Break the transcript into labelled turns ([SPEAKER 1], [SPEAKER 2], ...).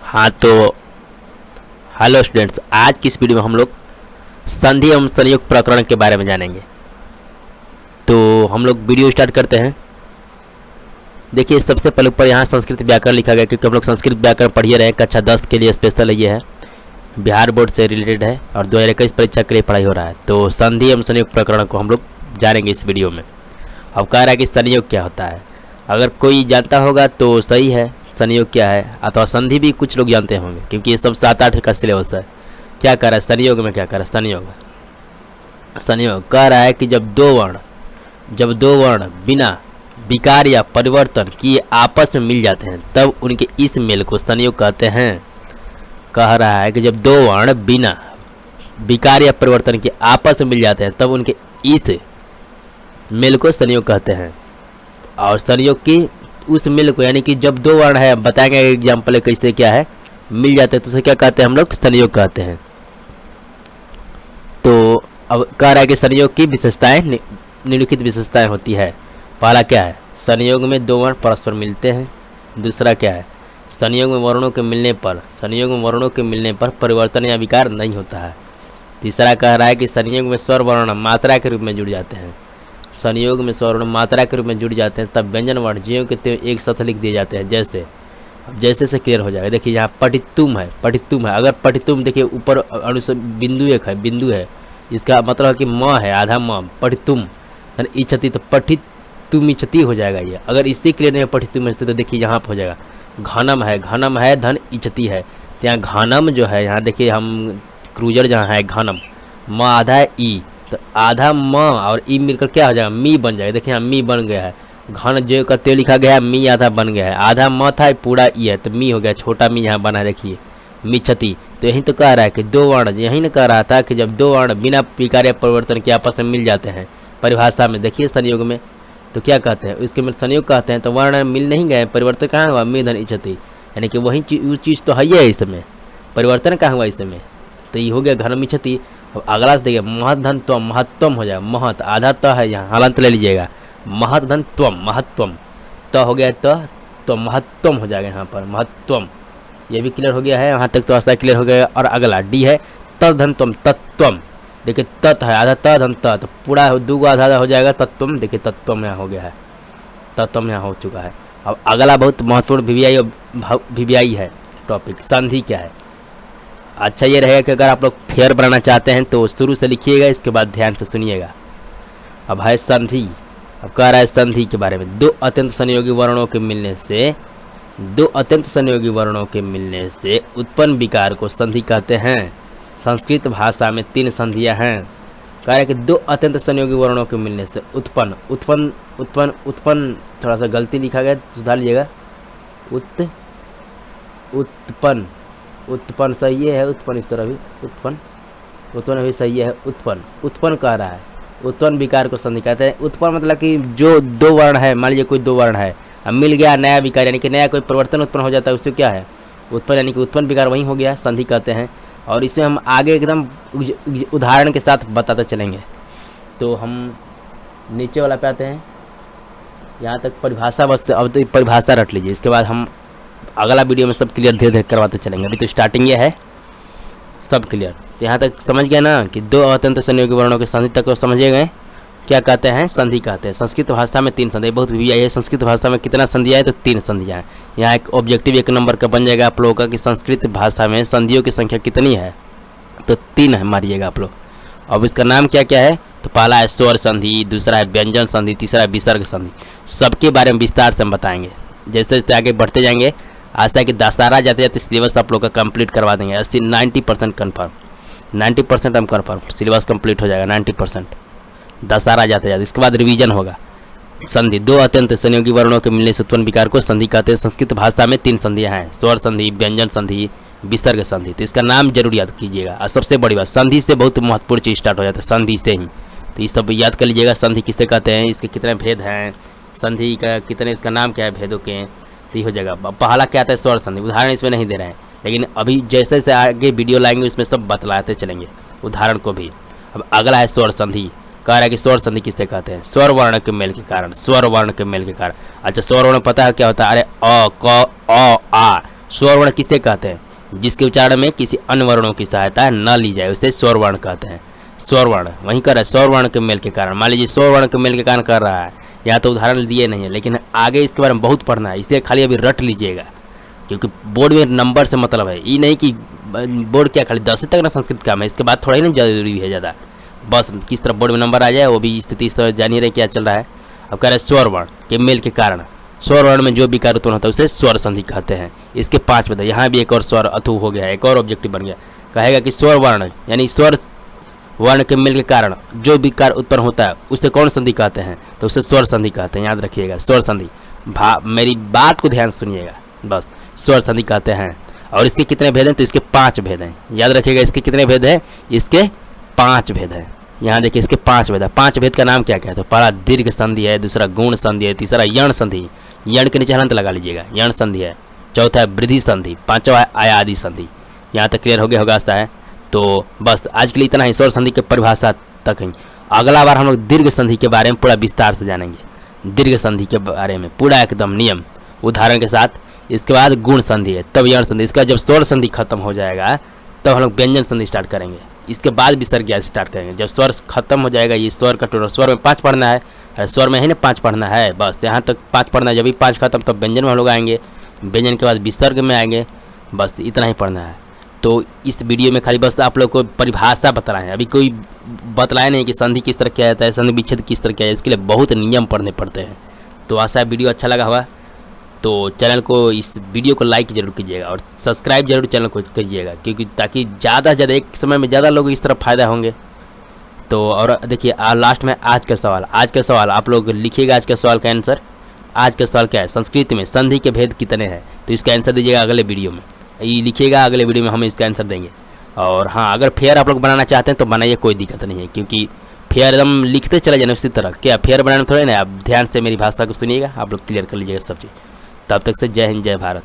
[SPEAKER 1] हाँ तो hello students, आज की इस वीडियो में हम लोग संधि एवं संयोग प्रकरण के बारे में जानेंगे। तो हम लोग वीडियो स्टार्ट करते हैं। देखिए, सबसे पहले ऊपर यहाँ संस्कृत व्याकरण लिखा गया, क्योंकि हम लोग संस्कृत व्याकरण पढ़िए रहे हैं। कक्षा 10 के लिए स्पेशल ये है, बिहार बोर्ड से रिलेटेड है और 2021 परीक्षा के लिए पढ़ाई हो रहा है। तो संधि एवं संयोग प्रकरण को हम लोग जानेंगे इस वीडियो में। अब कह रहा है कि संयोग क्या होता है। अगर कोई जानता होगा तो सही है, संयोग क्या है, अथवा संधि भी कुछ लोग जानते होंगे, क्योंकि ये सब 7-8 का सिलेबस है। क्या कर रहा है संयोग में, क्या कर रहा है संयोग कह रहा है कि जब दो वर्ण बिना विकार या परिवर्तन किए आपस में मिल जाते हैं तब उनके इस मेल को संयोग कहते हैं। कह रहा है कि जब दो वर्ण बिना विकार या परिवर्तन के आपस में मिल जाते हैं तब उनके इस मेल को संयोग कहते हैं। और संयोग की उस मेल को, यानी कि जब दो वर्ण है, बताएंगे एग्जाम्पल है कैसे क्या है, मिल जाते हैं तो उसे क्या कहते हैं हम लोग, संयोग कहते हैं। तो अब कह रहा है कि संयोग की विशेषताएं, निम्नलिखित विशेषताएं होती है। पहला क्या है, संयोग में दो वर्ण परस्पर मिलते हैं। दूसरा क्या है, संयोग में वर्णों के मिलने पर परिवर्तन या विकार नहीं होता है। तीसरा कह रहा है कि संयोग में स्वर वर्ण मात्रा के रूप में जुड़ जाते हैं। संयोग में स्वर वर्ण मात्रा के रूप में जुड़ जाते हैं, तब व्यंजन वर्ण ज्यों के त्यों एक साथ लिख दिए जाते हैं। जैसे से क्लियर हो जाएगा। देखिए यहाँ पठितुम है। अगर पठितुम देखिए ऊपर बिंदु है, इसका मतलब है कि म है, आधा म, पठितुम इच्छति, तो पठितुम इच्छति हो जाएगा ये। अगर इससे क्लियर नहीं है पठितुम इच्छति, तो देखिए यहाँ पर हो जाएगा घनम है धन इच्छति है। तो यहाँ घनम जो है, यहाँ देखिए हम क्रूजर जहाँ है घनम, म आधा है ई, तो आधा म और ई मिलकर क्या हो जाएगा, मी बन जाएगा। देखिए यहाँ मी बन गया है, घन जो का ते लिखा गया है, मी आधा बन गया है, आधा म था पूरा ई है तो मी हो गया, छोटा मी यहाँ बना है। देखिए मी क्षति। तो यही तो कह रहा है कि दो वर्ण, यही ना कह रहा था कि जब दो वर्ण बिना विकार या परिवर्तन के आपस में मिल जाते हैं परिभाषा में, देखिए संयोग में तो क्या कहते हैं, उसके में संयोग कहते हैं। तो वर्ण मिल नहीं गए, परिवर्तन कहाँ हुआ, मी धन इच्छति, यानी कि वही चीज़ तो है ही इसमें, परिवर्तन कहाँ हुआ इसमें, तो ये हो गया घनम इच्छति। अब अगला से देखिए महत धन त्वम, महत्वम हो जाएगा, महत आधा त है, यहाँ हलंत ले लीजिएगा, महत धन त्वम, महत्वम त हो गया, तो महत्वम हो जाएगा यहाँ पर, महत्वम। ये भी क्लियर हो गया है, यहाँ तक तो आस्था क्लियर हो गया। और अगला डी है तद्धन त्वम, तत्वम। देखिए तत् है, आधा त धन त, तो पूरा दूगो आधा हो जाएगा तत्वम। देखिए तत्वम यहाँ हो गया है, तत्वम यहाँ हो चुका है। अब अगला बहुत महत्वपूर्ण वीवीआई है टॉपिक, संधि क्या है। अच्छा ये रहेगा कि अगर आप लोग फेयर बनाना चाहते हैं तो शुरू से लिखिएगा, इसके बाद ध्यान से सुनिएगा। अब है संधि। अब कह रहा है संधि के बारे में, दो अत्यंत संयोगी वर्णों के मिलने से उत्पन्न विकार को संधि कहते हैं। संस्कृत भाषा में 3 संधियां हैं। कह रहा है कि दो अत्यंत संयोगी वर्णों के मिलने से उत्पन्न थोड़ा सा गलती लिखा गया, सुधार लीजिएगा। उत्पन्न सही है, उत्पन्न इस तरह भी उत्पन्न भी सही है। उत्पन्न कह रहा है, उत्पन्न विकार को संधि कहते हैं। उत्पन्न मतलब कि जो दो वर्ण है, मान लीजिए कोई दो वर्ण है, अब मिल गया नया विकार, यानी कि नया कोई परिवर्तन उत्पन्न हो जाता है, उससे क्या है उत्पन्न, यानी कि उत्पन्न विकार वही हो गया, संधि कहते हैं। और इसमें हम आगे एकदम उदाहरण के साथ बताते चलेंगे। तो हम नीचे वाला पे आते हैं, यहाँ तक परिभाषा, बस अब तो परिभाषा रट लीजिए, इसके बाद हम अगला वीडियो में सब क्लियर धीरे धीरे करवाते चलेंगे। अभी तो स्टार्टिंग ये है, सब क्लियर। तो यहाँ तक समझ गए ना कि दो अत्यंत संयोगी वर्णों के संधि तक समझे गए, क्या कहते हैं, संधि कहते हैं। संस्कृत भाषा में 3 संधि, बहुत वीवीआई है। संस्कृत भाषा में कितना संधियाँ है, तो 3 संधियाँ हैं। यहाँ एक ऑब्जेक्टिव 1 नंबर का बन जाएगा आप लोगों का कि संस्कृत भाषा में संधियों की संख्या कितनी है, तो 3 है, मारिएगा आप लोग। अब इसका नाम क्या क्या है, तो पहला है स्वर संधि, दूसरा है व्यंजन संधि, तीसरा है विसर्ग संधि। सबके बारे में विस्तार से हम बताएंगे जैसे जैसे आगे बढ़ते जाएंगे। आज तक कि दशहरा जाते जाते सिलेबस आप लोग का कंप्लीट करवा देंगे। 90% कन्फर्म, 90% हम कन्फर्म सिलेबस कंप्लीट हो जाएगा, 90% दशहरा जाते जाते। इसके बाद रिवीजन होगा। संधि, दो अत्यंत संयोगी वर्णों के मिलने से उत्पन्न विकार को संधि कहते हैं। संस्कृत भाषा में 3 संधियाँ हैं, स्वर संधि, व्यंजन संधि, विसर्ग संधि। तो इसका नाम जरूर याद कीजिएगा। और सबसे बड़ी बात, संधि से बहुत महत्वपूर्ण चीज़ स्टार्ट हो जाता है, संधि से ही। तो ये सब याद कर लीजिएगा, संधि किसे कहते हैं, इसके कितने भेद हैं, संधि का कितने, इसका नाम क्या है भेदों के, तो हो जाएगा। पहला क्या आता है, स्वर संधि। उदाहरण इसमें नहीं दे रहे हैं, लेकिन अभी जैसे जैसे आगे वीडियो लाएंगे उसमें सब बतलाते चलेंगे उदाहरण को भी। अब अगला है स्वर संधि। कह रहा है कि स्वर संधि किससे कहते हैं, स्वर वर्ण के मेल के कारण, स्वर वर्ण के मेल के कारण। अच्छा स्वर वर्ण पता है क्या होता है, अरे अ क अ आ स्वर वर्ण किसे कहते हैं? जिसके उच्चारण में किसी अन्य वर्णों की सहायता न ली जाए उसे स्वर वर्ण कहते हैं। स्वर वर्ण वहीं कर रहा है, स्वर वर्ण के मेल के कारण। मान लीजिए स्वर वर्ण के मेल के कारण कर रहा है, यहाँ तो उदाहरण दिए नहीं है, लेकिन आगे इसके बारे में बहुत पढ़ना है, इसलिए खाली अभी रट लीजिएगा, क्योंकि बोर्ड में नंबर से मतलब है। ये नहीं कि बोर्ड क्या खाली 10 तक ना संस्कृत काम है, इसके बाद थोड़ा ही ना जरूरी है ज़्यादा, बस किस तरह बोर्ड में नंबर आ जाए वो भी स्थिति इस तरह जान ही रहे क्या चल रहा है। अब कह रहे हैं स्वर वर्ण के मेल के कारण, स्वर वर्ण में जो विकार उत्पन्न होता है उसे स्वर संधि कहते हैं। इसके 5 पद, यहाँ भी एक और स्वर अथु हो गया, एक और ऑब्जेक्टिव बन गया। कहेगा कि स्वर वर्ण यानी स्वर वर्ण के मेल के कारण जो विकार उत्पन्न होता है उसे कौन संधि कहते हैं? तो उसे स्वर संधि कहते हैं। याद रखिएगा, स्वर संधि। मेरी बात को ध्यान सुनिएगा, बस स्वर संधि कहते हैं। और इसके कितने भेद हैं? तो इसके 5 भेद हैं। याद रखिएगा, इसके कितने भेद हैं? इसके 5 भेद हैं। यहाँ देखिए इसके 5 भेद है। 5 भेद का नाम क्या क्या है? तो पहला दीर्घ संधि है, दूसरा गुण संधि है, तीसरा यण संधि, यण के नीचे हलंत लगा लीजिएगा, यण संधि है, चौथा है वृद्धि संधि, पांचवा है आयादि संधि। यहाँ तक क्लियर हो गया होगा आशा है। तो बस आज के लिए इतना ही स्वर संधि के परिभाषा तक ही। अगला बार हम लोग दीर्घ संधि के बारे में पूरा विस्तार से जानेंगे, दीर्घ संधि के बारे में पूरा एकदम नियम उदाहरण के साथ। इसके बाद गुण संधि है, तब यण संधि। इसके बाद जब स्वर संधि खत्म हो जाएगा तब हम लोग व्यंजन संधि स्टार्ट करेंगे। इसके बाद विसर्ग ज्ञान स्टार्ट करेंगे। जब स्वर खत्म हो जाएगा, ये स्वर का टोटल, स्वर में 5 पढ़ना है, स्वर में है ना 5 पढ़ना है, बस यहाँ तक 5 पढ़ना है। जब भी 5 खत्म तब व्यंजन में हम लोग आएंगे, व्यंजन के बाद विसर्ग में आएंगे, बस इतना ही पढ़ना है। तो इस वीडियो में खाली बस आप लोग को परिभाषा बतलाए हैं, अभी कोई बतलाया नहीं कि संधि किस तरह किया जाता है, संधि विच्छेद किस तरह किया जाता है, इसके लिए बहुत नियम पढ़ने पड़ते हैं। तो आशा है वीडियो अच्छा लगा होगा। तो चैनल को, इस वीडियो को लाइक जरूर कीजिएगा और सब्सक्राइब जरूर चैनल को कीजिएगा, क्योंकि ताकि ज़्यादा से ज़्यादा एक समय में ज़्यादा लोग इस तरफ फ़ायदा होंगे। तो और देखिए लास्ट में आज का सवाल आप लोग लिखिएगा। आज के सवाल का आंसर, आज का सवाल क्या है? संस्कृत में संधि के भेद कितने हैं? तो इसका आंसर दीजिएगा अगले वीडियो में, ये लिखिएगा, अगले वीडियो में हम इसका आंसर देंगे। और हाँ, अगर फेयर आप लोग बनाना चाहते हैं तो बनाइए, कोई दिक्कत नहीं है, क्योंकि फेयर एकदम लिखते चले जाना उसी तरह। क्या फेयर बनाना थोड़ा ना, आप ध्यान से मेरी भाषा को सुनिएगा, आप लोग क्लियर कर लीजिएगा सब चीज़। तब तक से जय हिंद, जय भारत।